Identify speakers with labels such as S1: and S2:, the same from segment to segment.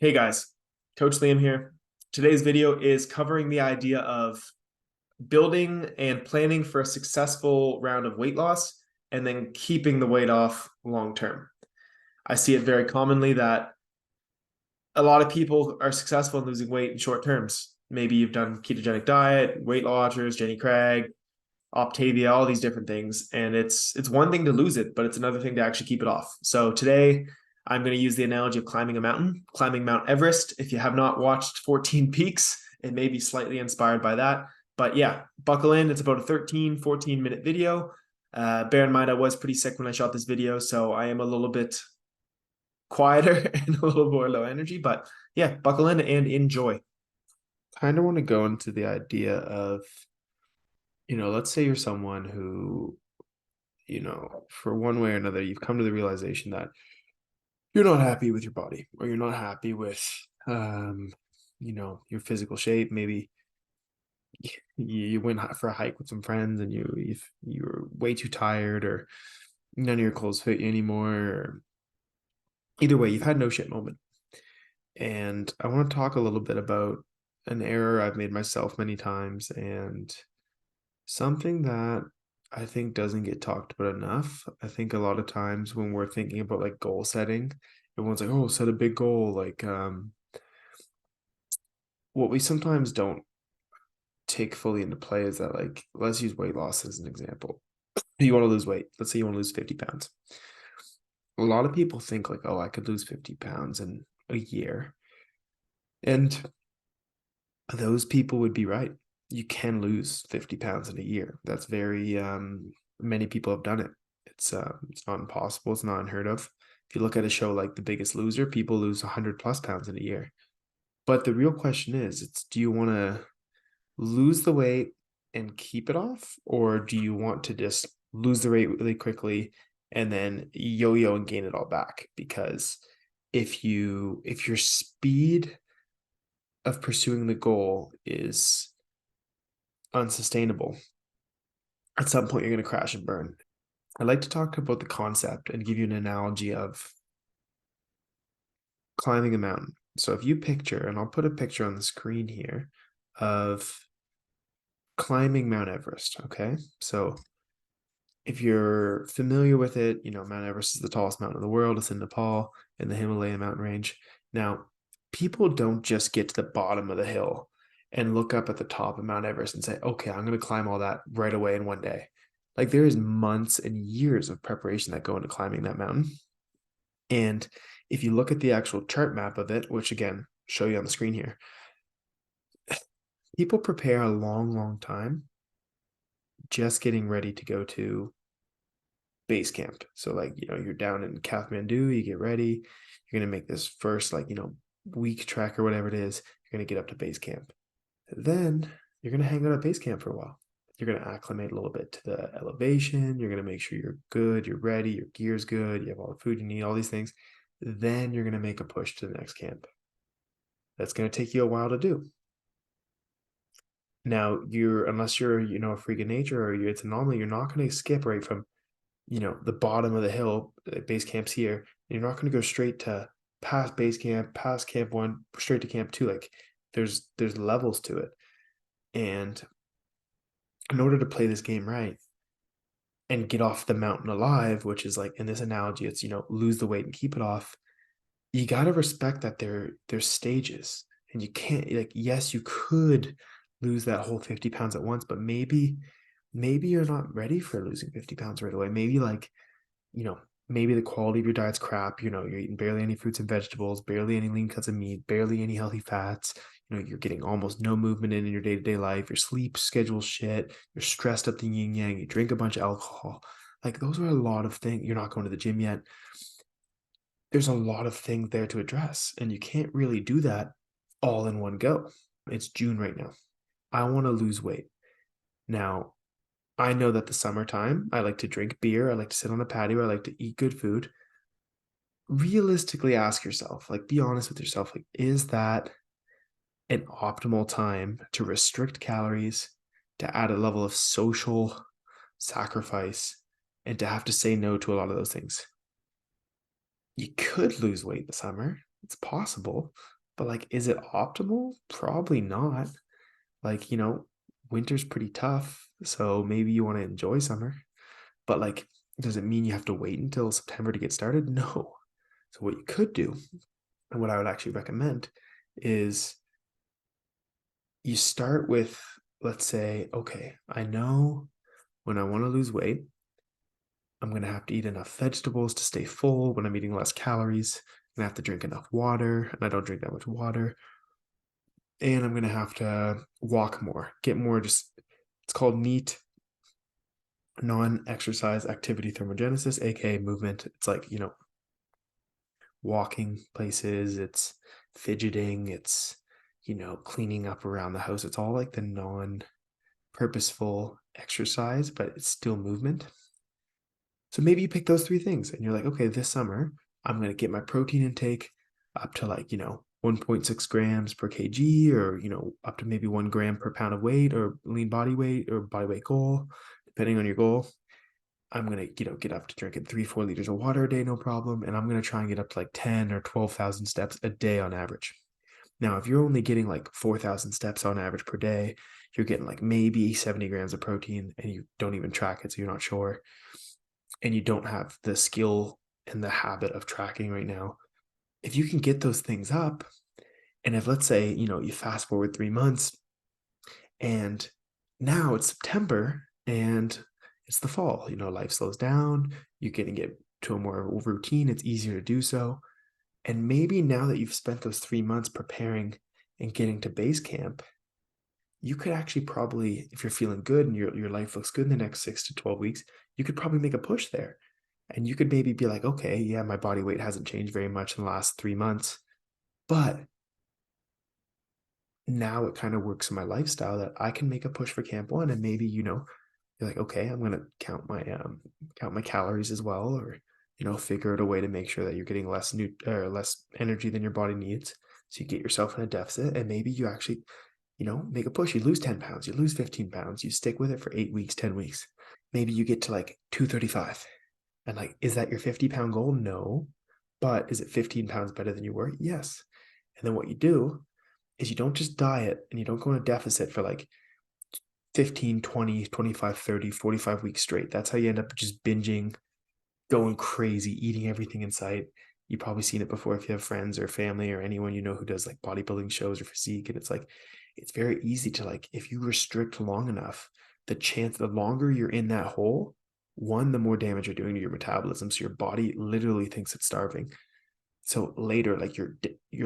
S1: Hey guys, Coach Liam here. Today's video is covering the idea of building and planning for a successful round of weight loss and then keeping the weight off long term. I see it very commonly that a lot of people are successful in losing weight in short terms. Maybe you've done ketogenic diet, Weight Watchers, Jenny Craig, Optavia, all these different things. And it's one thing to lose it, but it's another thing to actually keep it off. So today I'm going to use the analogy of climbing a mountain, climbing Mount Everest. If you have not watched 14 Peaks, it may be slightly inspired by that. But yeah, buckle in. It's about a 14 minute video. Bear in mind, I was pretty sick when I shot this video, so I am a little bit quieter and a little more low energy. But yeah, buckle in and enjoy.
S2: Kind of want to go into the idea of, let's say you're someone who, for one way or another, you've come to the realization that you're not happy with your body or you're not happy with, your physical shape. Maybe you went for a hike with some friends and you're way too tired or none of your clothes fit you anymore. Or either way, you've had no shit moment. And I want to talk a little bit about an error I've made myself many times and something that I think doesn't get talked about enough. I think a lot of times when we're thinking about like goal setting, everyone's like, "Oh, set a big goal." What we sometimes don't take fully into play is that, like, let's use weight loss as an example. You want to lose weight. Let's say you want to lose 50 pounds. A lot of people think like, "Oh, I could lose 50 pounds in a year." And those people would be right. You can lose 50 pounds in a year. That's very many people have done it. It's not impossible, it's not unheard of. If you look at a show like The Biggest Loser, people lose 100 plus pounds in a year. But the real question is, it's do you want to lose the weight and keep it off, or do you want to just lose the weight really quickly and then yo-yo and gain it all back? Because if your speed of pursuing the goal is unsustainable, at some point you're going to crash and burn. I'd like to talk about the concept and give you an analogy of climbing a mountain. So if you picture, and I'll put a picture on the screen here of climbing Mount Everest, okay? So if you're familiar with it, Mount Everest is the tallest mountain in the world. It's in Nepal in the Himalayan mountain range. Now, people don't just get to the bottom of the hill and look up at the top of Mount Everest and say, okay, I'm going to climb all that right away in one day. Like, there is months and years of preparation that go into climbing that mountain. And if you look at the actual chart map of it, which again, show you on the screen here, people prepare a long, long time just getting ready to go to base camp. So like, you're down in Kathmandu, you get ready, you're going to make this first week trek or whatever it is, you're going to get up to base camp. Then you're going to hang out at base camp for a while. You're going to acclimate a little bit to the elevation. You're going to make sure you're good, you're ready, your gear's good, you have all the food you need, all these things. Then you're going to make a push to the next camp. That's going to take you a while to do. Now, unless you're, a freak of nature or it's an anomaly, you're not going to skip right from, the bottom of the hill, base camp's here. You're not going to go straight to past base camp, past camp one, straight to camp two. Like, there's levels to it. And in order to play this game right and get off the mountain alive, which is like in this analogy, it's, lose the weight and keep it off, you got to respect that there's stages. And you can't, like, yes, you could lose that whole 50 pounds at once, but maybe you're not ready for losing 50 pounds right away. Maybe maybe the quality of your diet's crap. You're eating barely any fruits and vegetables, barely any lean cuts of meat, barely any healthy fats. You're getting almost no movement in your day-to-day life. Your sleep schedule shit. You're stressed up the yin yang. You drink a bunch of alcohol. Like, those are a lot of things. You're not going to the gym yet. There's a lot of things there to address, and you can't really do that all in one go. It's June right now. I want to lose weight. Now, I know that the summertime, I like to drink beer. I like to sit on a patio. I like to eat good food. Realistically, ask yourself, like, be honest with yourself. Like, is that an optimal time to restrict calories, to add a level of social sacrifice, and to have to say no to a lot of those things? You could lose weight in the summer. It's possible, but like, is it optimal? Probably not. Like, winter's pretty tough, so maybe you want to enjoy summer, but like, does it mean you have to wait until September to get started? No. So what you could do, and what I would actually recommend, is you start with, let's say, okay, I know when I want to lose weight, I'm going to have to eat enough vegetables to stay full. When I'm eating less calories, I'm going to have to drink enough water, and I don't drink that much water. And I'm going to have to walk more, get more, just, it's called NEAT, non exercise activity thermogenesis, aka movement. It's like, walking places, it's fidgeting, it's, cleaning up around the house. It's all like the non purposeful exercise, but it's still movement. So maybe you pick those three things and you're like, okay, this summer, I'm going to get my protein intake up to like, 1.6 grams per kg, or, up to maybe 1 gram per pound of weight, or lean body weight, or body weight goal, depending on your goal. I'm going to, get up to drinking 3-4 liters of water a day, no problem. And I'm going to try and get up to like 10 or 12,000 steps a day on average. Now, if you're only getting like 4,000 steps on average per day, you're getting like maybe 70 grams of protein and you don't even track it, so you're not sure, and you don't have the skill and the habit of tracking right now. If you can get those things up, and if, let's say, you fast forward 3 months and now it's September and it's the fall, life slows down, you can get to a more routine, it's easier to do so. And maybe now that you've spent those 3 months preparing and getting to base camp, you could actually probably, if you're feeling good and your life looks good in the next 6 to 12 weeks, you could probably make a push there. And you could maybe be like, okay, yeah, my body weight hasn't changed very much in the last 3 months, but now it kind of works in my lifestyle that I can make a push for camp one. And maybe, you're like, okay, I'm gonna count my calories as well, or figure out a way to make sure that you're getting less energy than your body needs. So you get yourself in a deficit, and maybe you actually, make a push. You lose 10 pounds, you lose 15 pounds, you stick with it for 8 weeks, 10 weeks. Maybe you get to like 235. And like, is that your 50-pound goal? No. But is it 15 pounds better than you were? Yes. And then what you do is you don't just diet and you don't go in a deficit for like 15, 20, 25, 30, 45 weeks straight. That's how you end up just binging, going crazy, eating everything in sight. You've probably seen it before if you have friends or family or anyone who does like bodybuilding shows or physique. And it's like, it's very easy to, like, if you restrict long enough, the longer you're in that hole, one, the more damage you're doing to your metabolism. So your body literally thinks it's starving. So later, like, you're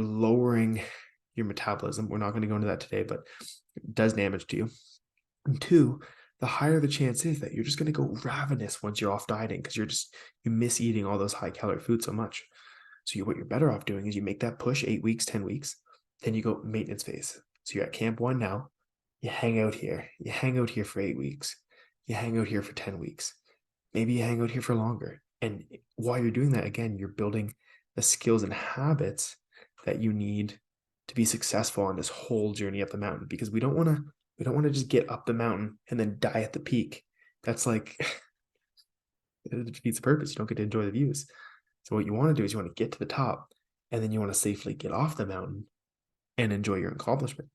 S2: lowering your metabolism. We're not going to go into that today, but it does damage to you. And two, the higher the chance is that you're just going to go ravenous once you're off dieting, because you miss eating all those high calorie foods so much. So what you're better off doing is you make that push 8 weeks, 10 weeks, then you go maintenance phase. So you're at camp one now, you hang out here. You hang out here for 8 weeks. You hang out here for 10 weeks. Maybe you hang out here for longer. And while you're doing that, again, you're building the skills and habits that you need to be successful on this whole journey up the mountain, because we don't want to just get up the mountain and then die at the peak. That's like it defeats the purpose. You don't get to enjoy the views. So what you want to do is you want to get to the top, and then you want to safely get off the mountain and enjoy your accomplishment.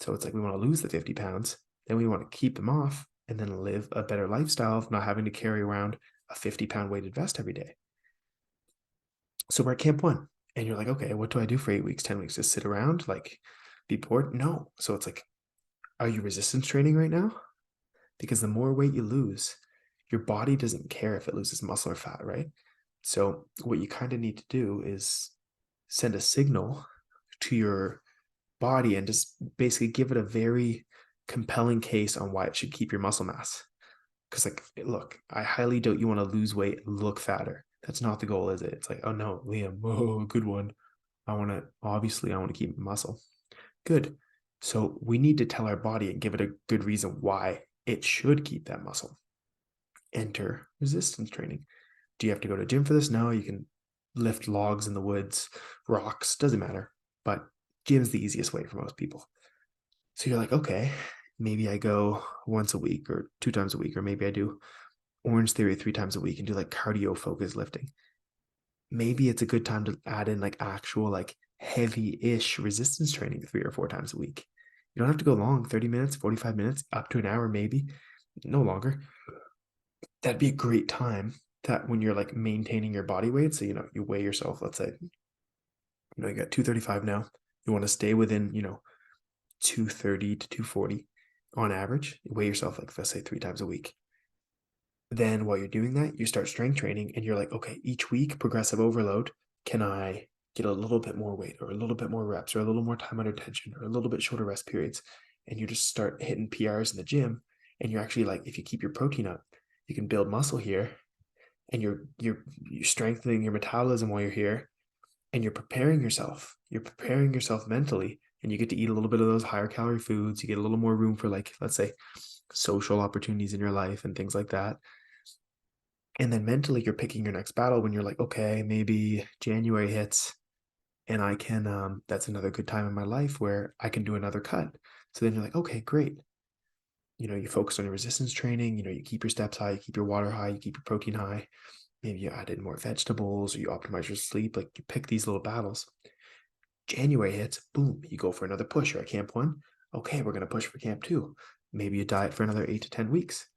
S2: So it's like, we want to lose the 50 pounds, then we want to keep them off and then live a better lifestyle of not having to carry around a 50-pound weighted vest every day. So we're at camp one, and you're like, okay, what do I do for 8 weeks, 10 weeks? Just sit around, like, be bored? No. So it's like, are you resistance training right now? Because the more weight you lose, your body doesn't care if it loses muscle or fat, right? So what you kind of need to do is send a signal to your body and just basically give it a very compelling case on why it should keep your muscle mass. Because, like, look, I highly doubt you want to lose weight and look fatter. That's not the goal, is it? It's like, oh no, Liam, oh, good one. I want to keep muscle. Good. So we need to tell our body and give it a good reason why it should keep that muscle. Enter resistance training. Do you have to go to gym for this? No, you can lift logs in the woods, rocks, doesn't matter. But gym's the easiest way for most people. So you're like, okay, maybe I go once a week or 2 times a week, or maybe I do Orange Theory 3 times a week and do like cardio focused lifting. maybe it's a good time to add in like actual, like heavy-ish resistance training 3 or 4 times a week. You don't have to go long, 30 minutes, 45 minutes, up to an hour, maybe, no longer. That'd be a great time that when you're like maintaining your body weight. So, you weigh yourself, let's say, you got 235 now. You want to stay within, 230 to 240 on average. You weigh yourself like, let's say, 3 times a week. Then while you're doing that, you start strength training and you're like, okay, each week, progressive overload. Can I get a little bit more weight or a little bit more reps or a little more time under tension or a little bit shorter rest periods? And you just start hitting PRs in the gym. And you're actually like, if you keep your protein up, you can build muscle here and you're strengthening your metabolism while you're here and you're preparing yourself. You're preparing yourself mentally and you get to eat a little bit of those higher calorie foods. You get a little more room for like, let's say, social opportunities in your life and things like that. And then mentally, you're picking your next battle when you're like, okay, maybe January hits and I can, that's another good time in my life where I can do another cut. So then you're like, okay, great. You focus on your resistance training, you keep your steps high, you keep your water high, you keep your protein high. Maybe you add in more vegetables or you optimize your sleep. Like you pick these little battles. January hits, boom, you go for another push. You're at camp one. Okay, we're going to push for camp two. Maybe you diet for another 8 to 10 weeks.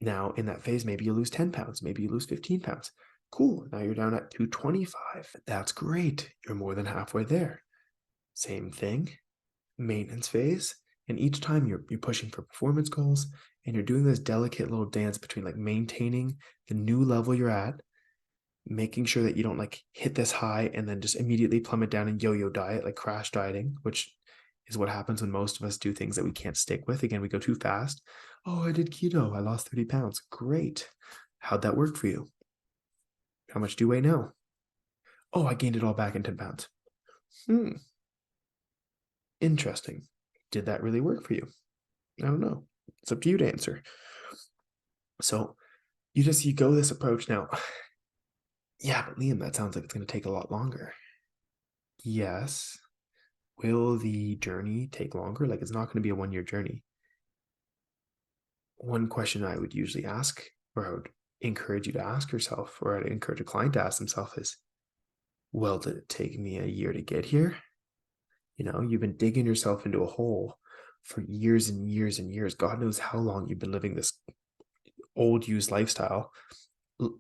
S2: Now, in that phase, maybe you lose 10 pounds, maybe you lose 15 pounds. Cool. Now you're down at 225. That's great. You're more than halfway there. Same thing, maintenance phase. And each time you're pushing for performance goals and you're doing this delicate little dance between like maintaining the new level you're at, making sure that you don't like hit this high and then just immediately plummet down and yo-yo diet, like crash dieting, which is what happens when most of us do things that we can't stick with. Again, we go too fast. Oh, I did keto. I lost 30 pounds. Great. How'd that work for you? How much do you weigh now? Oh, I gained it all back in 10 pounds. Hmm. Interesting. Did that really work for you? I don't know. It's up to you to answer. So you go this approach now. Yeah, but Liam, that sounds like it's going to take a lot longer. Yes. Will the journey take longer? Like it's not going to be a 1 year journey. One question I would usually ask, or I would encourage you to ask yourself, or I'd encourage a client to ask themselves is, well, did it take me a year to get here? You've been digging yourself into a hole for years and years and years. God knows how long you've been living this old used lifestyle.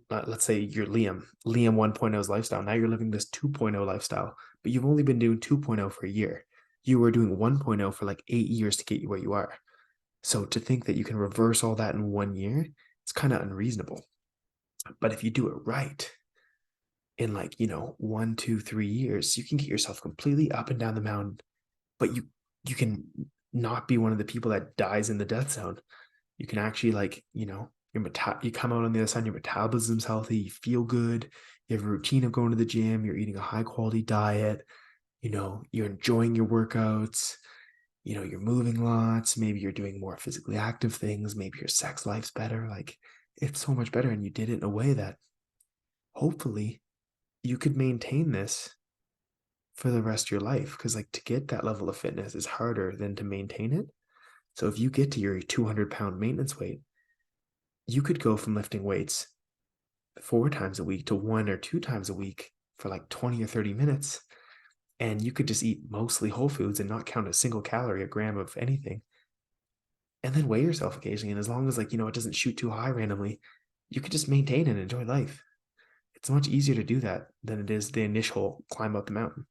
S2: Let's say you're Liam 1.0's lifestyle. Now you're living this 2.0 lifestyle, but you've only been doing 2.0 for a year. You were doing 1.0 for like 8 years to get you where you are. So to think that you can reverse all that in 1 year, it's kind of unreasonable. But if you do it right, in like, 1, 2, 3 years, you can get yourself completely up and down the mountain, but you can not be one of the people that dies in the death zone. You can actually like, you come out on the other side, your metabolism's healthy, you feel good, you have a routine of going to the gym, you're eating a high quality diet, you're enjoying your workouts, you're moving lots, maybe you're doing more physically active things, maybe your sex life's better. Like it's so much better. And you did it in a way that hopefully you could maintain this for the rest of your life. Because like to get that level of fitness is harder than to maintain it. So if you get to your 200-pound maintenance weight, you could go from lifting weights 4 times a week to 1 or 2 times a week for like 20 or 30 minutes. And you could just eat mostly whole foods and not count a single calorie, a gram of anything. And then weigh yourself occasionally. And as long as like, it doesn't shoot too high randomly, you could just maintain and enjoy life. It's much easier to do that than it is the initial climb up the mountain.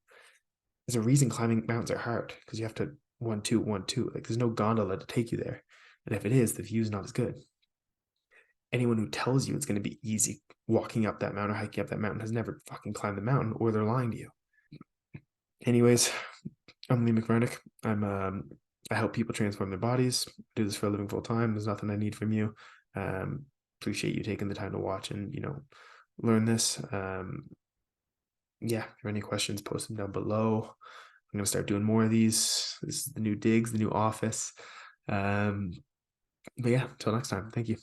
S2: There's a reason climbing mountains are hard because you have to 1, 2, 1, 2. Like there's no gondola to take you there. And if it is, the view's not as good. Anyone who tells you it's going to be easy walking up that mountain or hiking up that mountain has never fucking climbed the mountain, or they're lying to you. Anyways, I'm Lee McVernick. I help people transform their bodies. I do this for a living full time. There's nothing I need from you. Appreciate you taking the time to watch and learn this. Yeah, if you have any questions, post them down below. I'm gonna start doing more of these. This is the new digs, the new office. But yeah, until next time, thank you.